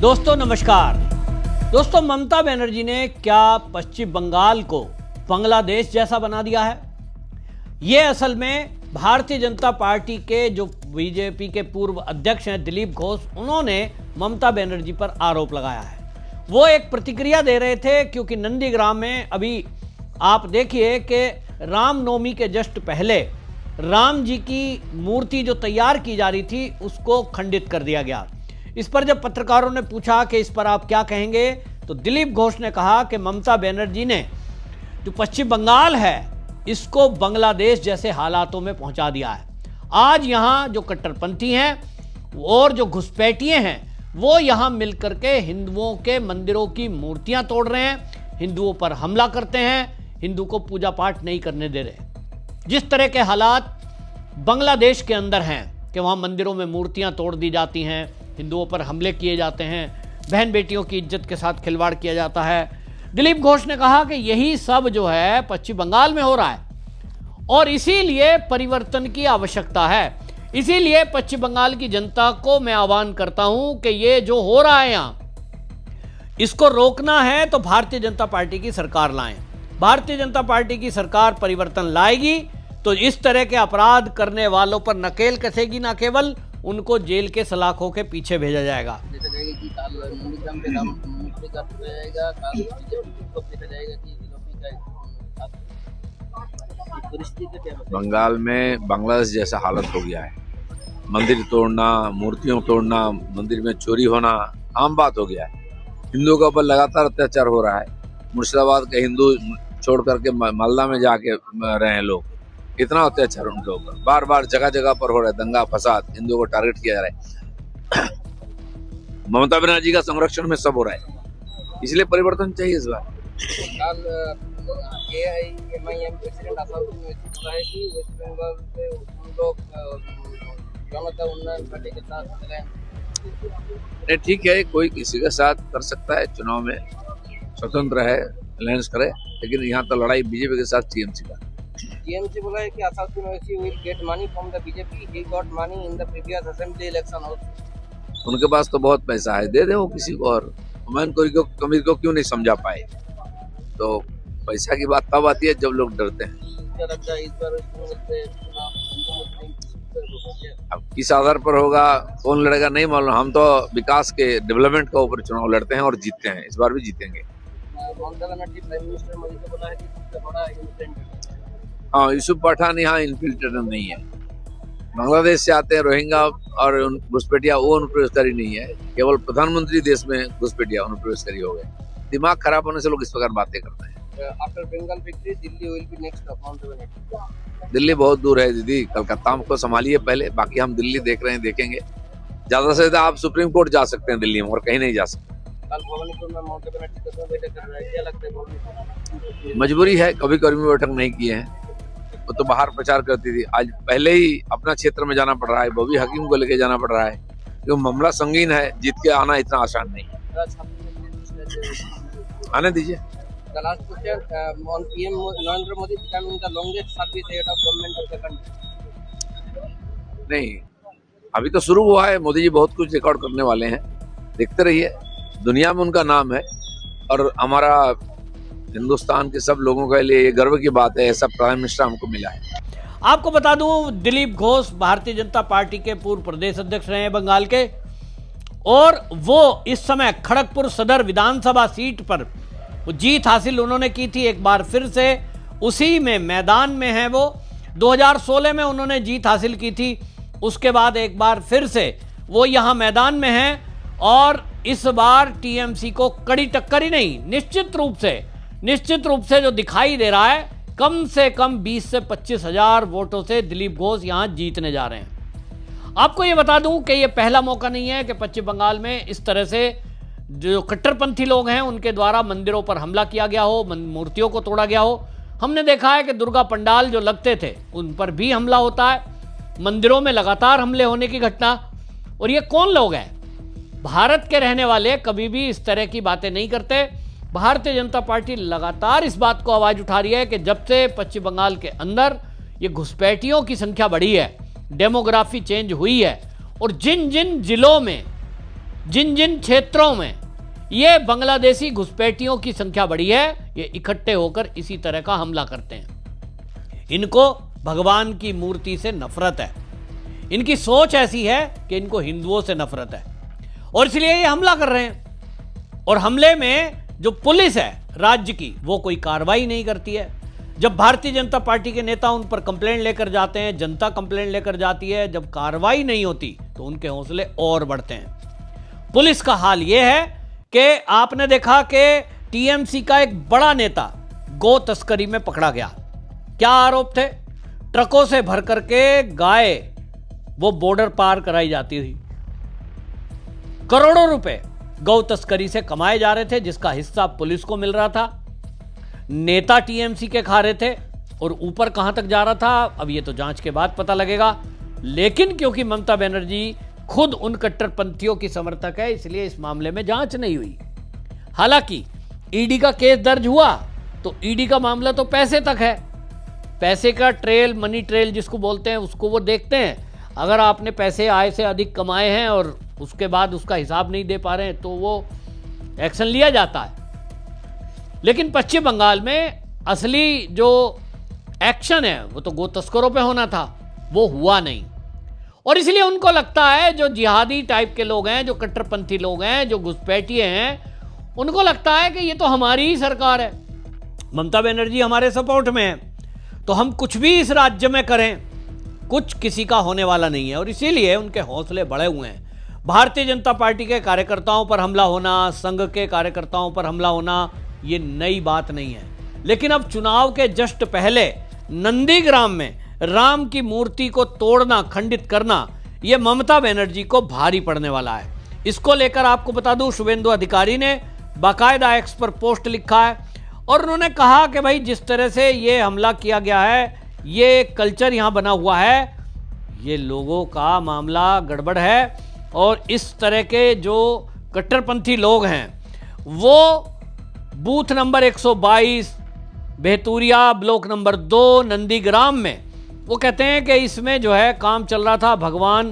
दोस्तों नमस्कार। दोस्तों ममता बनर्जी ने क्या पश्चिम बंगाल को बांग्लादेश जैसा बना दिया है? ये असल में भारतीय जनता पार्टी के जो बीजेपी के पूर्व अध्यक्ष हैं दिलीप घोष, उन्होंने ममता बनर्जी पर आरोप लगाया है। वो एक प्रतिक्रिया दे रहे थे क्योंकि नंदीग्राम में अभी आप देखिए कि रामनवमी के जस्ट पहले राम जी की मूर्ति जो तैयार की जा रही थी उसको खंडित कर दिया गया। इस पर जब पत्रकारों ने पूछा कि इस पर आप क्या कहेंगे, तो दिलीप घोष ने कहा कि ममता बनर्जी ने जो पश्चिम बंगाल है इसको बांग्लादेश जैसे हालातों में पहुंचा दिया है। आज यहां जो कट्टरपंथी हैं और जो घुसपैठिए हैं वो यहां मिलकर के हिंदुओं के मंदिरों की मूर्तियां तोड़ रहे हैं, हिंदुओं पर हमला करते हैं, हिंदू को पूजा पाठ नहीं करने दे रहे। जिस तरह के हालात बांग्लादेश के अंदर हैं कि वहां मंदिरों में मूर्तियां तोड़ दी जाती हैं, हिंदुओं पर हमले किए जाते हैं, बहन बेटियों की इज्जत के साथ खिलवाड़ किया जाता है। दिलीप घोष ने कहा कि यही सब जो है पश्चिम बंगाल में हो रहा है और इसीलिए परिवर्तन की आवश्यकता है। इसीलिए पश्चिम बंगाल की जनता को मैं आह्वान करता हूं कि ये जो हो रहा है यहां, इसको रोकना है तो भारतीय जनता पार्टी की सरकार लाएं। भारतीय जनता पार्टी की सरकार परिवर्तन लाएगी तो इस तरह के अपराध करने वालों पर नकेल कसेगी, ना केवल उनको जेल के सलाखों के पीछे भेजा जाएगा। बंगाल में बांग्लादेश जैसा हालत हो गया है। मंदिर तोड़ना, मूर्तियों तोड़ना, मंदिर में चोरी होना आम बात हो गया है। हिंदुओं के ऊपर लगातार अत्याचार हो रहा है। मुर्शिदाबाद के हिंदू छोड़ करके मालदा में जाके रहे हैं लोग। इतना अत्याचार उनके ऊपर बार बार जगह जगह पर हो रहा है। दंगा फसाद, हिंदुओं को टारगेट किया जा रहा है। ममता बनर्जी का संरक्षण में सब हो रहा है, इसलिए परिवर्तन चाहिए इस बार। ठीक है, कोई किसी के साथ कर सकता है, चुनाव में स्वतंत्र है, अलायंस करे, लेकिन यहाँ तो लड़ाई बीजेपी के साथ टीएमसी का। TMC बोला है कि Assaduddin Owaisi will get money from the BJP. He got money in the previous assembly election also. उनके पास तो बहुत पैसा है, दे दे वो किसी को। और हुमायूं कबीर को क्यों नहीं समझा पाए? तो पैसा की बात तब आती है जब लोग डरते हैं। क्या लगता है इस बार अब किस आधार पर होगा, कौन लड़ेगा नहीं मालूम। हम तो विकास के, डेवलपमेंट के ऊपर चुनाव लड़ते हैं और जीतते हैं। इस बार भी जीतेंगे। ममता बनर्जी प्राइम मिनिस्टर मोदी को बोला है कि सबसे बड़ा इन्फ्लुएंसर। हाँ, यूसुफ पठान यहाँ इन्फिल्ट्रेटर नहीं है। बांग्लादेश से आते हैं रोहिंग्या और घुसपैठिया, वो अनुप्रवेशकारी नहीं है। केवल प्रधानमंत्री देश में घुसपैठिया अनुप्रवेशकारी हो गए। दिमाग खराब होने से लोग इस प्रकार बातें करते हैं। After Bengal victory Delhi will be next of Mamata Banerjee. Delhi बहुत दूर है दीदी, कलकत्ता को संभालिए पहले, बाकी हम दिल्ली देख रहे हैं, देखेंगे। ज्यादा से ज्यादा आप सुप्रीम कोर्ट जा सकते हैं दिल्ली में, और कहीं नहीं जा सकते। कल भवानीपुर में ममता बनर्जी का बैठक कर रहा है, क्या लगता है भवानीपुर? मजबूरी है, कभी कभी बैठक नहीं किए हैं। वो तो बाहर प्रचार करती थी, आज पहले ही अपना क्षेत्र में जाना पड़ रहा है। बॉबी हकीम को लेके जाना पड़ रहा है, क्योंकि मामला संगीन है, जीत के आना इतना आसान नहीं है। आने दीजिए। The last question on PM Narendra Modi becoming the longest service head of government of the country. नहीं, अभी तो शुरू हुआ है। मोदी जी बहुत कुछ रिकॉर्ड करने वाले हैं, देखते रहिए। दुनिया में उनका नाम है और हमारा हिंदुस्तान के सब लोगों के लिए ये गर्व की बात है, ऐसा प्राइम मिनिस्टर हमको मिला है। आपको बता दूं, दिलीप घोष भारतीय जनता पार्टी के पूर्व प्रदेश अध्यक्ष रहे हैं बंगाल के, और वो इस समय खड़गपुर सदर विधानसभा सीट पर वो जीत हासिल उन्होंने की थी। एक बार फिर से उसी में मैदान में है वो। 2016 में उन्होंने जीत हासिल की थी, उसके बाद एक बार फिर से वो यहाँ मैदान में हैं और इस बार टीएमसी को कड़ी टक्कर ही नहीं, निश्चित रूप से जो दिखाई दे रहा है, कम से कम 20 से 25 हजार वोटों से दिलीप घोष यहां जीतने जा रहे हैं। आपको यह बता दूं कि यह पहला मौका नहीं है कि पश्चिम बंगाल में इस तरह से जो कट्टरपंथी लोग हैं उनके द्वारा मंदिरों पर हमला किया गया हो, मूर्तियों को तोड़ा गया हो। हमने देखा है कि दुर्गा पंडाल जो लगते थे उन पर भी हमला होता है, मंदिरों में लगातार हमले होने की घटना। और ये कौन लोग हैं? भारत के रहने वाले कभी भी इस तरह की बातें नहीं करते। भारतीय जनता पार्टी लगातार इस बात को आवाज उठा रही है कि जब से पश्चिम बंगाल के अंदर ये घुसपैठियों की संख्या बढ़ी है, डेमोग्राफी चेंज हुई है, और जिन जिन जिलों में जिन जिन क्षेत्रों में ये बांग्लादेशी घुसपैठियों की संख्या बढ़ी है, ये इकट्ठे होकर इसी तरह का हमला करते हैं। इनको भगवान की मूर्ति से नफरत है, इनकी सोच ऐसी है कि इनको हिंदुओं से नफरत है और इसलिए ये हमला कर रहे हैं। और हमले में जो पुलिस है राज्य की, वो कोई कार्रवाई नहीं करती है। जब भारतीय जनता पार्टी के नेता उन पर कंप्लेंट लेकर जाते हैं, जनता कंप्लेंट लेकर जाती है, जब कार्रवाई नहीं होती तो उनके हौसले और बढ़ते हैं। पुलिस का हाल यह है कि आपने देखा कि टीएमसी का एक बड़ा नेता गौ तस्करी में पकड़ा गया। क्या आरोप थे? ट्रकों से भर करके गाय वो बॉर्डर पार कराई जाती थी। करोड़ों रुपए गौ तस्करी से कमाए जा रहे थे, जिसका हिस्सा पुलिस को मिल रहा था। नेता टीएमसी के खा रहे थे और ऊपर कहां तक जा रहा था अब ये तो जांच के बाद पता लगेगा। लेकिन क्योंकि ममता बनर्जी खुद उन कट्टरपंथियों की समर्थक है, इसलिए इस मामले में जांच नहीं हुई। हालांकि ईडी का केस दर्ज हुआ तो ईडी का मामला तो पैसे तक है। पैसे का ट्रेल, मनी ट्रेल जिसको बोलते हैं, उसको वो देखते हैं। अगर आपने पैसे आय से अधिक कमाए हैं और उसके बाद उसका हिसाब नहीं दे पा रहे हैं तो वो एक्शन लिया जाता है। लेकिन पश्चिम बंगाल में असली जो एक्शन है वो तो गो तस्करों पे होना था, वो हुआ नहीं। और इसलिए उनको लगता है, जो जिहादी टाइप के लोग हैं, जो कट्टरपंथी लोग हैं, जो घुसपैठिए हैं, उनको लगता है कि ये तो हमारी ही सरकार है, ममता बनर्जी हमारे सपोर्ट में है, तो हम कुछ भी इस राज्य में करें कुछ किसी का होने वाला नहीं है। और इसीलिए उनके हौसले बढ़े हुए हैं। भारतीय जनता पार्टी के कार्यकर्ताओं पर हमला होना, संघ के कार्यकर्ताओं पर हमला होना, ये नई बात नहीं है। लेकिन अब चुनाव के जस्ट पहले नंदीग्राम में राम की मूर्ति को तोड़ना, खंडित करना, ये ममता बनर्जी को भारी पड़ने वाला है। इसको लेकर आपको बता दूं, शुभेंदु अधिकारी ने बाकायदा एक्स पर पोस्ट लिखा है और उन्होंने कहा कि भाई जिस तरह से ये हमला किया गया है, ये कल्चर यहाँ बना हुआ है, ये लोगों का मामला गड़बड़ है। और इस तरह के जो कट्टरपंथी लोग हैं वो booth number 122 Behturia block number 2 Nandigram में वो कहते हैं कि इसमें जो है काम चल रहा था, भगवान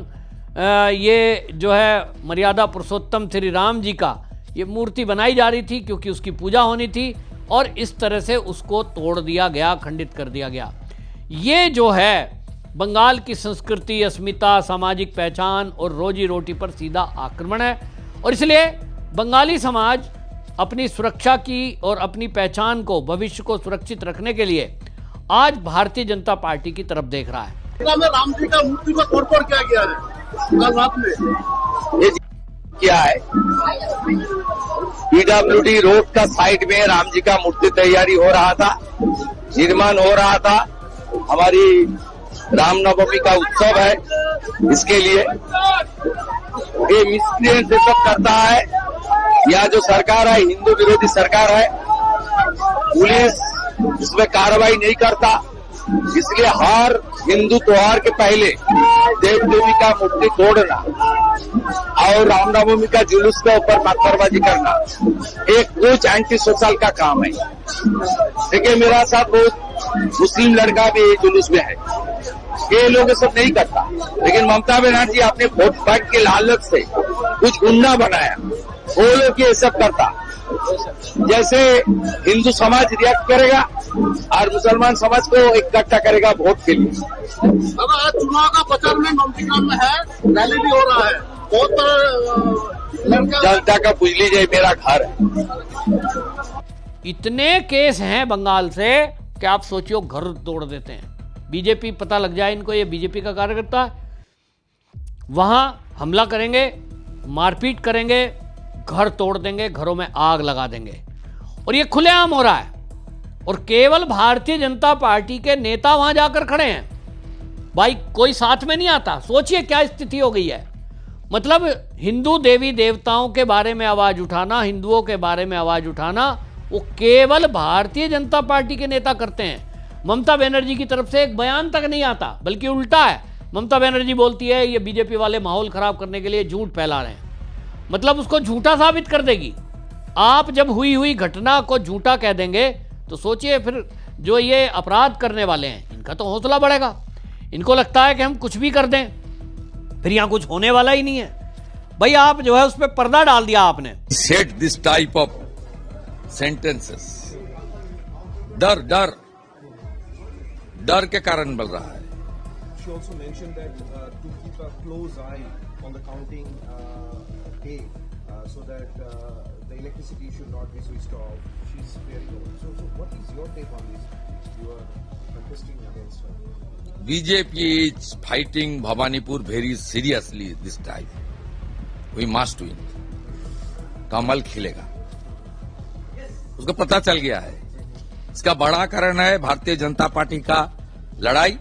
ये जो है मर्यादा पुरुषोत्तम श्री राम जी का ये मूर्ति बनाई जा रही थी क्योंकि उसकी पूजा होनी थी और इस तरह से उसको तोड़ दिया गया, खंडित कर दिया गया। ये जो है बंगाल की संस्कृति, अस्मिता, सामाजिक पहचान और रोजी रोटी पर सीधा आक्रमण है। और इसलिए बंगाली समाज अपनी सुरक्षा की और अपनी पहचान को, भविष्य को सुरक्षित रखने के लिए आज भारतीय जनता पार्टी की तरफ देख रहा है। राम जी का मूर्ति को तोड़फोड़ किया गया है कल रात में। ये क्या है, पीडब्ल्यूडी रोड का साइड में राम जी का मूर्ति तैयारी हो रहा था, निर्माण हो रहा था। हमारी रामनवमी का उत्सव है, इसके लिए ये मिसक्रिएंट सब करता है। यह जो सरकार है हिंदू विरोधी सरकार है, पुलिस इसमें कार्रवाई नहीं करता। इसलिए हर हिंदू त्योहार के पहले देव देवी का मूर्ति तोड़ना और रामनवमी का जुलूस के ऊपर पत्थरबाजी करना एक कुछ एंटी सोशल का काम है। देखिए मेरा साथ बहुत मुस्लिम लड़का भी जुलूस में है, ये लोग सब नहीं करता। लेकिन ममता बनर्जी अपने वोट बैंक के लालच से कुछ गुंडा बनाया, वो लोग ये सब करता। जैसे हिंदू समाज रिएक्ट करेगा और मुसलमान समाज को इकट्ठा करेगा वोट के लिए। अब आज चुनाव का प्रचार में नंदीग्राम में है, रैली भी हो रहा है, बहुत लड़का जनता का पूछ लीजिए, मेरा घर है। इतने केस हैं बंगाल से कि आप सोचियो घर तोड़ देते हैं। बीजेपी पता लग जाए इनको ये बीजेपी का कार्यकर्ता है, वहां हमला करेंगे, मारपीट करेंगे, घर तोड़ देंगे, घरों में आग लगा देंगे। और ये खुलेआम हो रहा है और केवल भारतीय जनता पार्टी के नेता वहां जाकर खड़े हैं। भाई कोई साथ में नहीं आता। सोचिए क्या स्थिति हो गई है। मतलब हिंदू देवी देवताओं के बारे में आवाज उठाना, हिंदुओं के बारे में आवाज उठाना, वो केवल भारतीय जनता पार्टी के नेता करते हैं। ममता बनर्जी की तरफ से एक बयान तक नहीं आता, बल्कि उल्टा है। ममता बनर्जी बोलती है ये बीजेपी वाले माहौल खराब करने के लिए झूठ फैला रहे हैं, मतलब उसको झूठा साबित कर देगी। आप जब हुई घटना को झूठा कह देंगे तो सोचिए फिर जो ये अपराध करने वाले हैं इनका तो हौसला बढ़ेगा। इनको लगता है कि हम कुछ भी कर दें, फिर यहां कुछ होने वाला ही नहीं है। भाई आप जो है उस पर पर्दा डाल दिया आपने। Set this type of sentences डर डर डर के कारण बल रहा है। She also mentioned that to keep a close eye on the counting day so that the electricity should not be switched off. She's very low. So what is your take on this? You are contesting against her. BJP is fighting Bhabanipur very seriously this time. We must win. कमल खिलेगा, उसको पता चल गया है। इसका बड़ा कारण है Bharatiya Janata party का लड़ाई,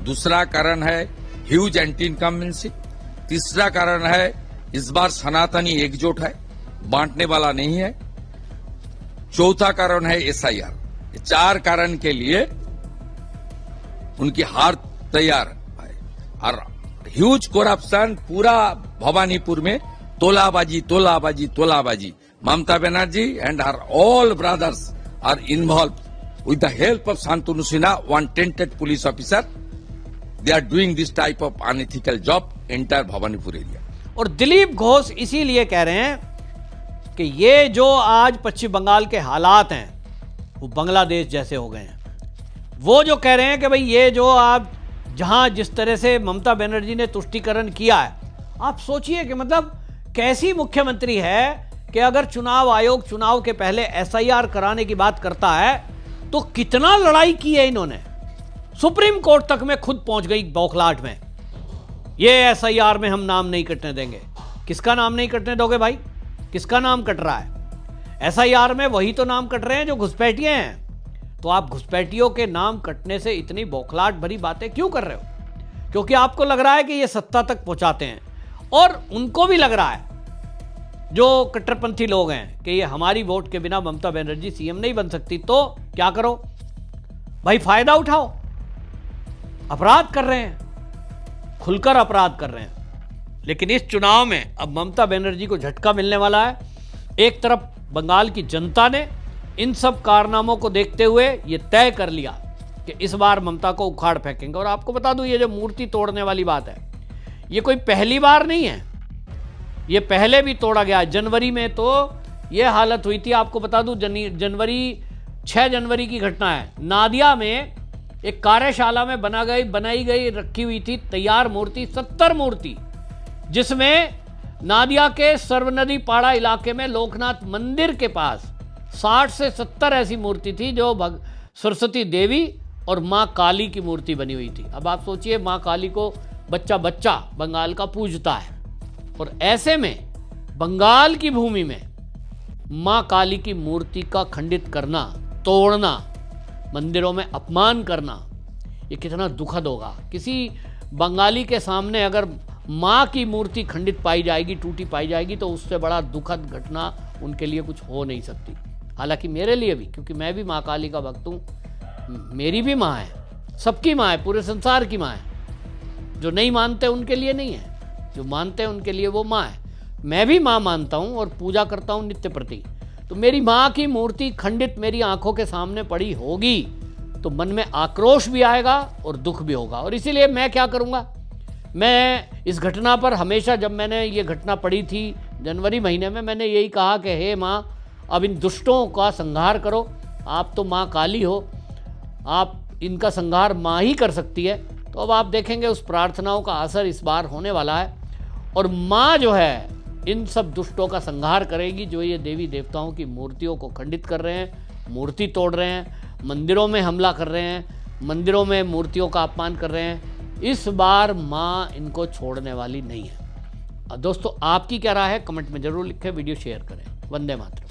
दूसरा कारण है ह्यूज एंटी इनकम्बेंसी, तीसरा कारण है इस बार सनातनी एकजुट है, बांटने वाला नहीं है, चौथा कारण है SIR। ये 4 कारण के लिए उनकी हार तैयार है। और ह्यूज करप्शन पूरा भवानीपुर में, तोलाबाजी तोलाबाजी तोलाबाजी। Mamata Banerjee and her all brothers are involved with the help of Shantanu Sinha, one tainted police officer. They are doing this type of unethical job entire Bhabanipur area. और दिलीप घोष इसीलिए कह रहे हैं कि ये जो आज पश्चिम बंगाल के हालात हैं वो बांग्लादेश जैसे हो गए हैं। वो जो कह रहे हैं कि भाई ये जो आप जहां जिस तरह से ममता बनर्जी ने तुष्टीकरण किया है, आप सोचिए कि मतलब कैसी मुख्यमंत्री है कि अगर चुनाव आयोग चुनाव के पहले SIR कराने की बात करता है तो कितना लड़ाई की है इन्होंने। सुप्रीम कोर्ट तक में खुद पहुंच गई बौखलाहट में, ये SIR में हम नाम नहीं कटने देंगे। किसका नाम नहीं कटने दोगे भाई? किसका नाम कट रहा है? SIR में वही तो नाम कट रहे हैं जो घुसपैठिए हैं। तो आप घुसपैठियों के नाम कटने से इतनी बौखलाहट भरी बातें क्यों कर रहे हो? क्योंकि आपको लग रहा है कि ये सत्ता तक पहुंचाते हैं, और उनको भी लग रहा है जो कट्टरपंथी लोग हैं कि ये हमारी वोट के बिना ममता बनर्जी CM नहीं बन सकती। तो क्या करो भाई, फायदा उठाओ। अपराध कर रहे हैं, खुलकर अपराध कर रहे हैं। लेकिन इस चुनाव में अब ममता बनर्जी को झटका मिलने वाला है। एक तरफ बंगाल की जनता ने इन सब कारनामों को देखते हुए ये तय कर लिया कि इस बार ममता को उखाड़ फेंकेंगे। और आपको बता दूं, ये जो मूर्ति तोड़ने वाली बात है, ये कोई पहली बार नहीं है, ये पहले भी तोड़ा गया। जनवरी में तो ये हालत हुई थी। आपको बता दूं, 6 जनवरी की घटना है। नादिया में एक कार्यशाला में बनाई गई रखी हुई थी तैयार मूर्ति, 70 मूर्ति, जिसमें नादिया के सर्वनदी पाड़ा इलाके में लोकनाथ मंदिर के पास 60 से 70 ऐसी मूर्ति थी जो सरस्वती देवी और मां काली की मूर्ति बनी हुई थी। अब आप सोचिए, मां काली को बच्चा बच्चा बंगाल का पूजता है, और ऐसे में बंगाल की भूमि में मां काली की मूर्ति का खंडित करना, तोड़ना, मंदिरों में अपमान करना, ये कितना दुखद होगा। किसी बंगाली के सामने अगर मां की मूर्ति खंडित पाई जाएगी, टूटी पाई जाएगी, तो उससे बड़ा दुखद घटना उनके लिए कुछ हो नहीं सकती। हालांकि मेरे लिए भी, क्योंकि मैं भी मां काली का भक्त हूं, मेरी भी मां है, सबकी मां है, पूरे संसार की मां है। जो नहीं मानते उनके लिए नहीं है, जो मानते हैं उनके लिए वो माँ है। मैं भी माँ मानता हूँ और पूजा करता हूँ नित्य प्रति। तो मेरी माँ की मूर्ति खंडित मेरी आंखों के सामने पड़ी होगी तो मन में आक्रोश भी आएगा और दुख भी होगा। और इसीलिए मैं क्या करूँगा, मैं इस घटना पर हमेशा, जब मैंने ये घटना पड़ी थी जनवरी महीने में, मैंने यही कहा कि हे माँ, अब इन दुष्टों का संहार करो। आप तो माँ काली हो, आप इनका संहार माँ ही कर सकती है। तो अब आप देखेंगे उस प्रार्थनाओं का असर इस बार होने वाला है, और माँ जो है इन सब दुष्टों का संहार करेगी जो ये देवी देवताओं की मूर्तियों को खंडित कर रहे हैं, मूर्ति तोड़ रहे हैं, मंदिरों में हमला कर रहे हैं, मंदिरों में मूर्तियों का अपमान कर रहे हैं। इस बार माँ इनको छोड़ने वाली नहीं है। दोस्तों, आपकी क्या राय है? कमेंट में जरूर लिखें, वीडियो शेयर करें। वंदे मातरम।